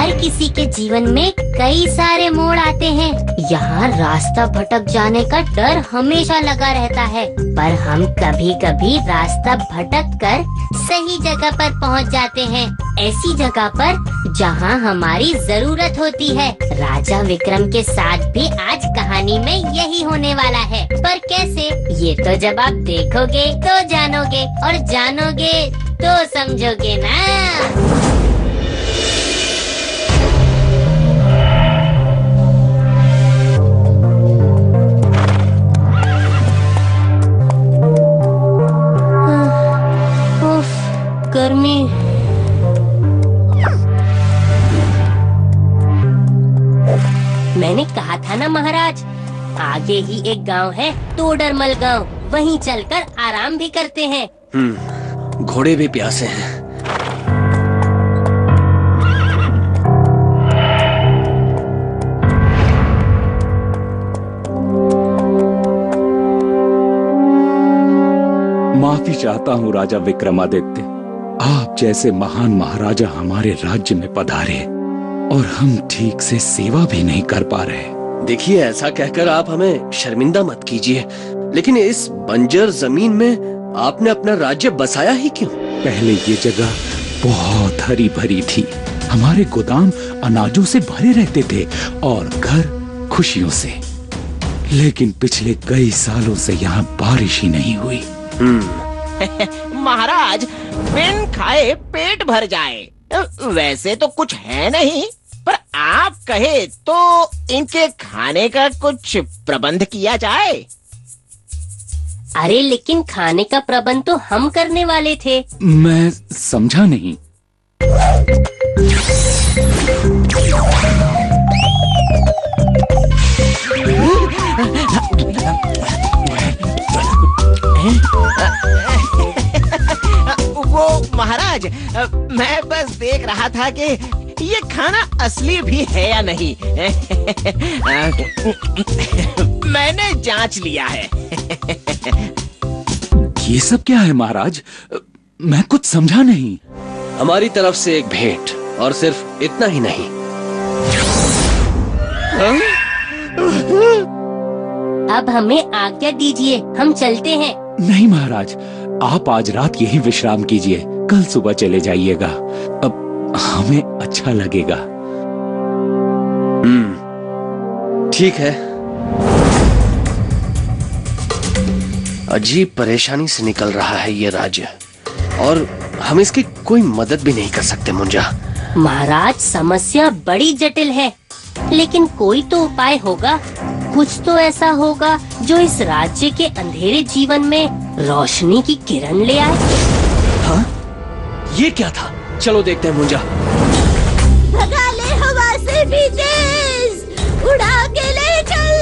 हर किसी के जीवन में कई सारे मोड़ आते हैं। यहाँ रास्ता भटक जाने का डर हमेशा लगा रहता है, पर हम कभी कभी रास्ता भटक कर सही जगह पर पहुँच जाते हैं, ऐसी जगह पर जहाँ हमारी जरूरत होती है। राजा विक्रम के साथ भी आज कहानी में यही होने वाला है, पर कैसे, ये तो जब आप देखोगे तो जानोगे, और जानोगे तो समझोगे ना। गर्मी। मैंने कहा था ना महाराज, आगे ही एक गांव है, तोडरमल गांव, वहीं चलकर आराम भी करते हैं। घोड़े भी प्यासे हैं। माफी चाहता हूँ राजा विक्रमादित्य, आप जैसे महान महाराजा हमारे राज्य में पधारे और हम ठीक से सेवा भी नहीं कर पा रहे। देखिए, ऐसा कहकर आप हमें शर्मिंदा मत कीजिए, लेकिन इस बंजर जमीन में आपने अपना राज्य बसाया ही क्यों? पहले ये जगह बहुत हरी भरी थी, हमारे गोदाम अनाजों से भरे रहते थे और घर खुशियों से, लेकिन पिछले कई सालों से यहाँ बारिश ही नहीं हुई। महाराज, बिन खाए पेट भर जाए, वैसे तो कुछ है नहीं, पर आप कहे तो इनके खाने का कुछ प्रबंध किया जाए। अरे लेकिन खाने का प्रबंध तो हम करने वाले थे। मैं समझा नहीं। वो महाराज, मैं बस देख रहा था कि ये खाना असली भी है या नहीं। मैंने जांच लिया है। ये सब क्या है महाराज? मैं कुछ समझा नहीं। हमारी तरफ से एक भेंट, और सिर्फ इतना ही नहीं। अब हमें आज्ञा दीजिए, हम चलते हैं। नहीं महाराज, आप आज रात यहीं विश्राम कीजिए, कल सुबह चले जाइएगा, अब हमें अच्छा लगेगा। ठीक है। अजीब परेशानी से निकल रहा है ये राज्य, और हम इसकी कोई मदद भी नहीं कर सकते मुंजा। महाराज, समस्या बड़ी जटिल है, लेकिन कोई तो उपाय होगा। कुछ तो ऐसा होगा जो इस राज्य के अंधेरे जीवन में रोशनी की किरण ले आए। हाँ? ये क्या था? चलो देखते हैं मुंजा। भगा ले हवा से भी तेज, उड़ा के ले चल,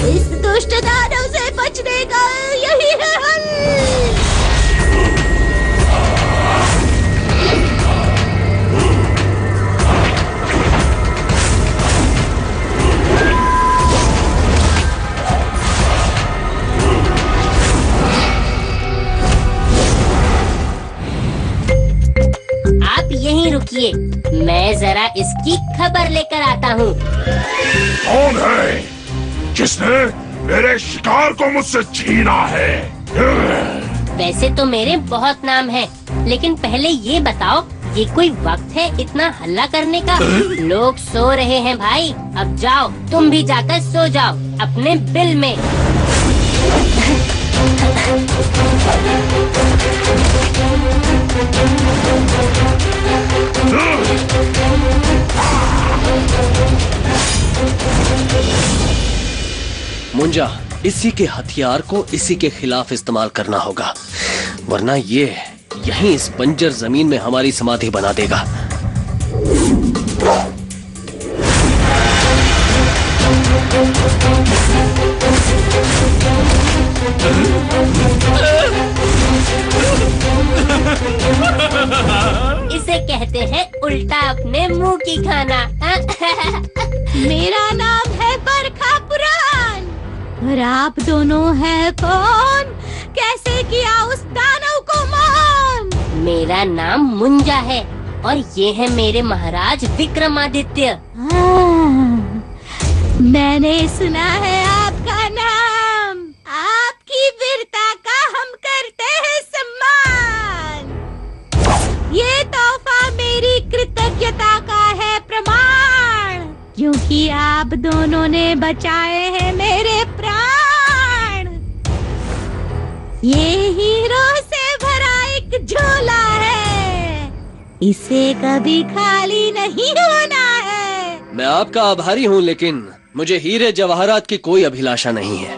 इस दुष्ट दानव से बचने का यही है हल। आप यहीं रुकिए, मैं जरा इसकी खबर लेकर आता हूँ। कौन है जिसने मेरे शिकार को मुझसे छीना है? वैसे तो मेरे बहुत नाम हैं, लेकिन पहले ये बताओ, ये कोई वक्त है इतना हल्ला करने का? लोग सो रहे हैं भाई, अब जाओ, तुम भी जाकर सो जाओ अपने बिल में। मुंजा, इसी के हथियार को इसी के खिलाफ इस्तेमाल करना होगा, वरना ये यहीं इस बंजर जमीन में हमारी समाधि बना देगा। इसे कहते हैं उल्टा अपने मुंह की खाना। मेरा नाम है बरखा पुराण, और आप दोनों हैं कौन? कैसे किया उस दानव को मान? मेरा नाम मुंजा है, और ये है मेरे महाराज विक्रमादित्य। मैंने सुना है आपका नाम, आपकी वीरता का हम करते हैं सम्मान। ये तोहफा मेरी कृतज्ञता का है प्रमाण, क्योंकि आप दोनों ने बचाए हैं मेरे प्राण। ये हीरो से भरा एक झोला है, इसे कभी खाली नहीं होना है। मैं आपका आभारी हूँ, लेकिन मुझे हीरे जवाहरात की कोई अभिलाषा नहीं है।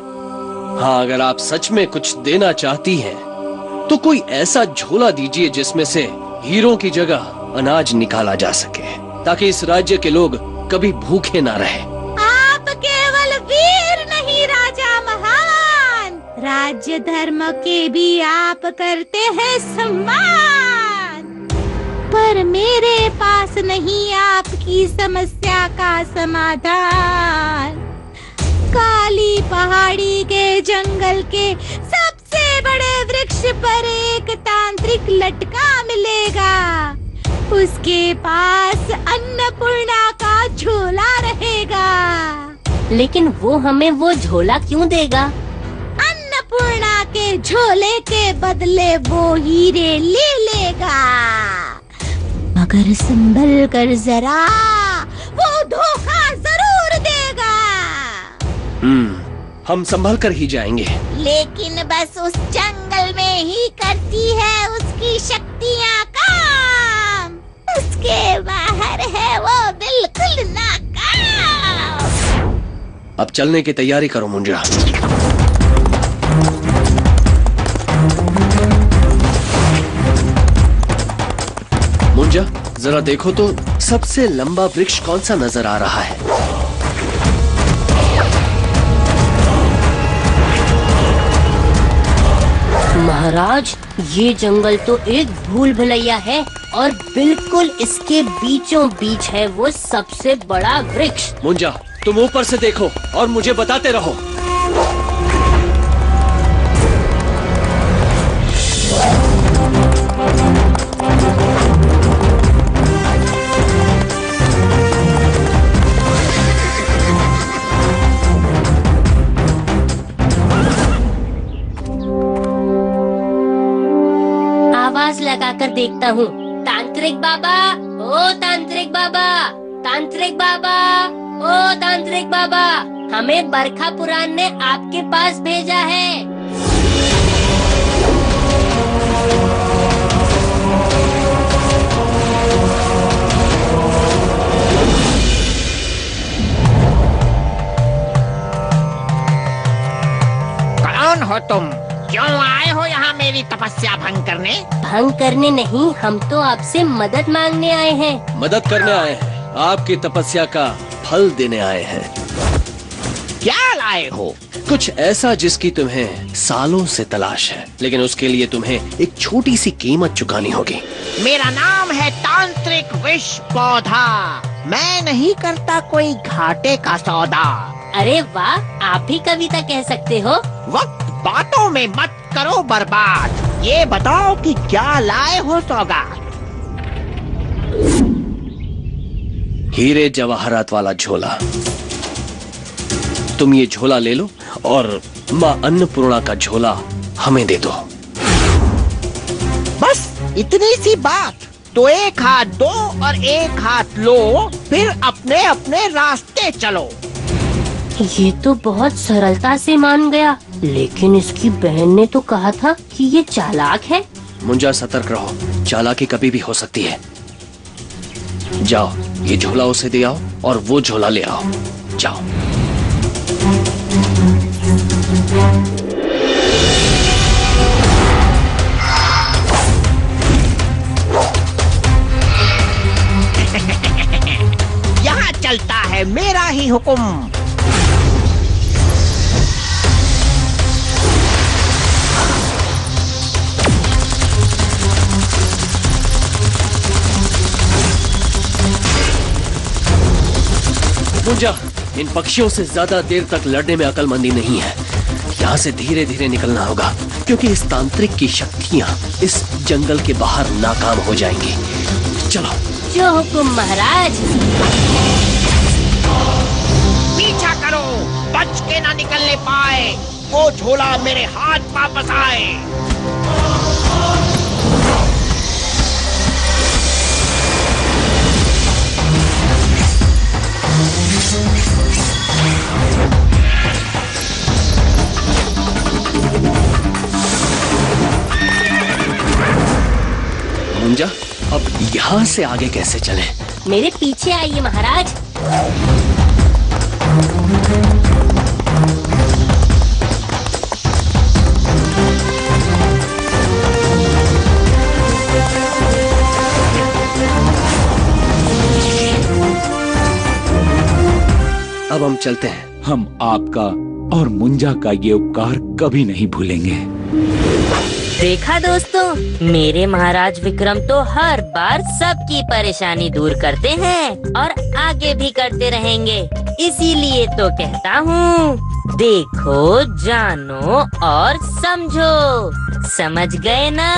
हाँ, अगर आप सच में कुछ देना चाहती हैं, तो कोई ऐसा झोला दीजिए जिसमें से हीरों की जगह अनाज निकाला जा सके, ताकि इस राज्य के लोग कभी भूखे ना रहे। आप केवल वीर नहीं राजा महान, राज्य धर्म के भी आप करते हैं सम्मान। पर मेरे पास नहीं आपकी समस्या का समाधान। काली पहाड़ी के जंगल के सबसे बड़े वृक्ष पर एक तांत्रिक लटका मिलेगा। उसके पास अन्नपूर्णा का झोला रहेगा। लेकिन वो हमें वो झोला क्यों देगा? अन्नपूर्णा के झोले के बदले वो हीरे ले लेगा। मगर संभल कर जरा, वो धोखा जरूर देगा। हम संभल कर ही जाएंगे। लेकिन बस उस जंगल में ही करती है उसकी शक्तियाँ काम। उसके बाहर है वो बिल्कुल नाकाम। अब चलने की तैयारी करो मुंजा। मुंजा, जरा देखो तो सबसे लंबा वृक्ष कौन सा नजर आ रहा है? महाराज, ये जंगल तो एक भूल भुलैया है और बिल्कुल इसके बीचों बीच है वो सबसे बड़ा वृक्ष। मुंजा, तुम ऊपर से देखो और मुझे बताते रहो। आवाज लगाकर देखता हूँ। तांत्रिक बाबा, ओ तांत्रिक बाबा, तांत्रिक बाबा, ओ तांत्रिक बाबा, हमें बरखा पुराण ने आपके पास भेजा है। कौन हो तुम? क्यों आए हो यहाँ मेरी तपस्या भंग करने? भंग करने नहीं, हम तो आपसे मदद मांगने आए हैं। मदद करने आए हैं, आपकी तपस्या का फल देने आए हैं। क्या लाए हो? कुछ ऐसा जिसकी तुम्हें सालों से तलाश है, लेकिन उसके लिए तुम्हें एक छोटी सी कीमत चुकानी होगी। मेरा नाम है तांत्रिक विष पौधा। मैं नहीं करता कोई घाटे का सौदा। अरे वाह, आप भी कविता कह सकते हो। वक्त बातों में मत करो बर्बाद। ये बताओ कि क्या लाए हो सौगात? हीरे जवाहरात वाला झोला। तुम ये झोला ले लो और माँ अन्नपूर्णा का झोला हमें दे दो। बस इतनी सी बात। तो एक हाथ दो और एक हाथ लो, फिर अपने अपने रास्ते चलो। ये तो बहुत सरलता से मान गया, लेकिन इसकी बहन ने तो कहा था कि ये चालाक है। मुंजा, सतर्क रहो, चालाकी कभी भी हो सकती है। जाओ, ये झोला उसे दे आओ और वो झोला ले आओ। जाओ। यहाँ चलता है मेरा ही हुक्म। मुंजा, इन पक्षियों से ज्यादा देर तक लड़ने में अकलमंदी नहीं है। यहाँ से धीरे धीरे निकलना होगा, क्योंकि इस तांत्रिक की शक्तियाँ इस जंगल के बाहर नाकाम हो जाएंगी। चलो। जो हुकुम महाराज। पीछा करो, बच के ना निकलने पाए, वो झोला मेरे हाथ वापस आए। मुंजा, अब यहाँ से आगे कैसे चलें? मेरे पीछे आइए महाराज। अब हम चलते हैं। हम आपका और मुंजा का ये उपकार कभी नहीं भूलेंगे। देखा दोस्तों, मेरे महाराज विक्रम तो हर बार सबकी परेशानी दूर करते हैं और आगे भी करते रहेंगे। इसीलिए तो कहता हूँ, देखो, जानो और समझो। समझ गए ना?